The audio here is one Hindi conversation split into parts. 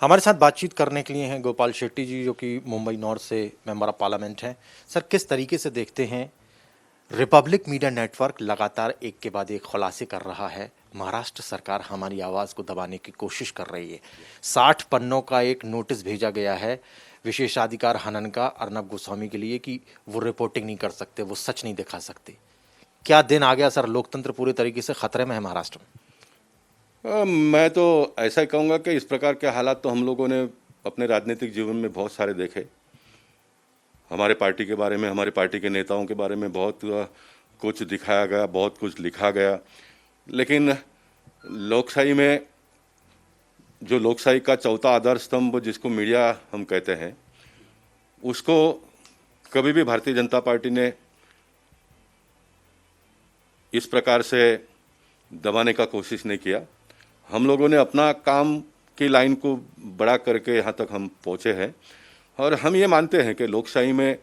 हमारे साथ बातचीत करने के लिए हैं गोपाल शेट्टी जी, जो कि मुंबई नॉर्थ से मेंबर ऑफ पार्लियामेंट हैं। सर, किस तरीके से देखते हैं रिपब्लिक मीडिया नेटवर्क लगातार एक के बाद एक खुलासे कर रहा है, महाराष्ट्र सरकार हमारी आवाज़ को दबाने की कोशिश कर रही है। 60 पन्नों का एक नोटिस भेजा गया है विशेषाधिकार हनन का अर्नब गोस्वामी के लिए कि वो रिपोर्टिंग नहीं कर सकते, वो सच नहीं दिखा सकते। क्या दिन आ गया सर, लोकतंत्र पूरे तरीके से खतरे में है महाराष्ट्र में? मैं तो ऐसा ही कहूँगा कि इस प्रकार के हालात तो हम लोगों ने अपने राजनीतिक जीवन में बहुत सारे देखे। हमारे पार्टी के बारे में, हमारे पार्टी के नेताओं के बारे में बहुत कुछ दिखाया गया, बहुत कुछ लिखा गया। लेकिन लोकशाही में जो लोकशाही का चौथा आधार स्तंभ जिसको मीडिया हम कहते हैं, उसको कभी भी भारतीय जनता पार्टी ने इस प्रकार से दबाने का कोशिश नहीं किया। हम लोगों ने अपना काम की लाइन को बड़ा करके यहाँ तक हम पहुँचे हैं और हम ये मानते हैं कि लोकशाही में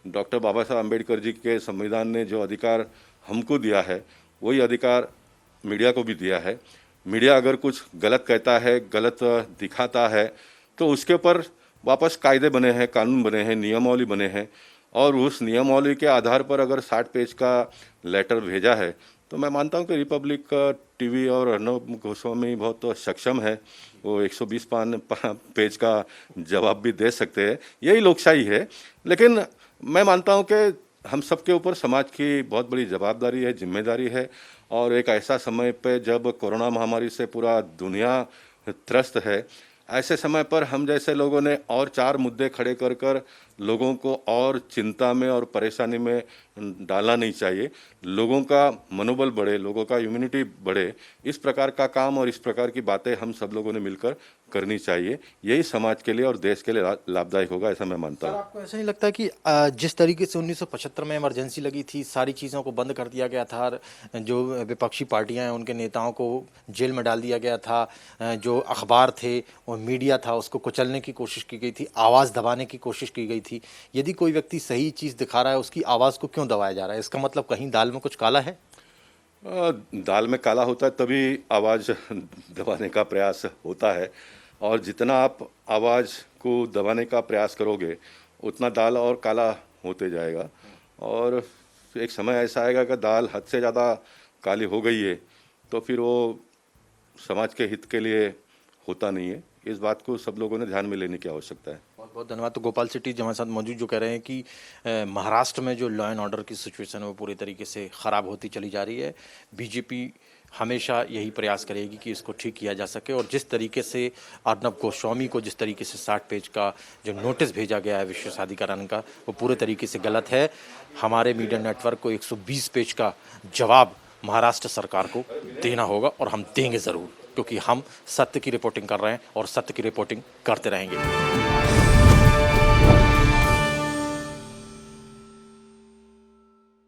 डॉक्टर बाबा साहब अम्बेडकर जी के संविधान ने जो अधिकार हमको दिया है, वही अधिकार मीडिया को भी दिया है। मीडिया अगर कुछ गलत कहता है, गलत दिखाता है, तो उसके ऊपर वापस कायदे बने हैं, कानून बने हैं, नियमावली बने हैं और उस नियमावली के आधार पर अगर 60 पेज का लेटर भेजा है तो मैं मानता हूं कि रिपब्लिक टीवी और अर्नब गोस्वामी बहुत सक्षम है। वो 120 पेज का जवाब भी दे सकते हैं। यही लोकशाही है। लेकिन मैं मानता हूं कि हम सबके ऊपर समाज की बहुत बड़ी जवाबदारी है, जिम्मेदारी है और एक ऐसा समय पे जब कोरोना महामारी से पूरा दुनिया त्रस्त है, ऐसे समय पर हम जैसे लोगों ने और 4 मुद्दे खड़े कर कर लोगों को और चिंता में और परेशानी में डालना नहीं चाहिए। लोगों का मनोबल बढ़े, लोगों का इम्यूनिटी बढ़े, इस प्रकार का काम और इस प्रकार की बातें हम सब लोगों ने मिलकर करनी चाहिए। यही समाज के लिए और देश के लिए लाभदायक होगा, ऐसा मैं मानता हूँ। आपको ऐसा नहीं लगता कि जिस तरीके से 1975 में इमरजेंसी लगी थी, सारी चीज़ों को बंद कर दिया गया था, जो विपक्षी पार्टियां हैं उनके नेताओं को जेल में डाल दिया गया था, जो अखबार थे और मीडिया था उसको कुचलने की कोशिश की गई थी, आवाज़ दबाने की कोशिश की गई थी। यदि कोई व्यक्ति सही चीज़ दिखा रहा है, उसकी आवाज़ को क्यों दबाया जा रहा है? इसका मतलब कहीं दाल में कुछ काला है? दाल में काला होता है तभी आवाज़ दबाने का प्रयास होता है और जितना आप आवाज़ को दबाने का प्रयास करोगे उतना दाल और काला होते जाएगा और एक समय ऐसा आएगा कि दाल हद से ज़्यादा काली हो गई है तो फिर वो समाज के हित के लिए होता नहीं है। इस बात को सब लोगों ने ध्यान में लेने की आवश्यकता है। बहुत बहुत धन्यवाद। तो गोपाल शेट्टी जी हमारे साथ मौजूद, जो कह रहे हैं कि महाराष्ट्र में जो लॉ एंड ऑर्डर की सिचुएशन है वो पूरी तरीके से ख़राब होती चली जा रही है। बीजेपी हमेशा यही प्रयास करेगी कि इसको ठीक किया जा सके और जिस तरीके से अर्नब गोस्वामी को जिस तरीके से 60 पेज का जो नोटिस भेजा गया है विशेषाधिकरण का, वो पूरे तरीके से गलत है। हमारे मीडिया नेटवर्क को 120 पेज का जवाब महाराष्ट्र सरकार को देना होगा और हम देंगे ज़रूर, क्योंकि हम सत्य की रिपोर्टिंग कर रहे हैं और सत्य की रिपोर्टिंग करते रहेंगे।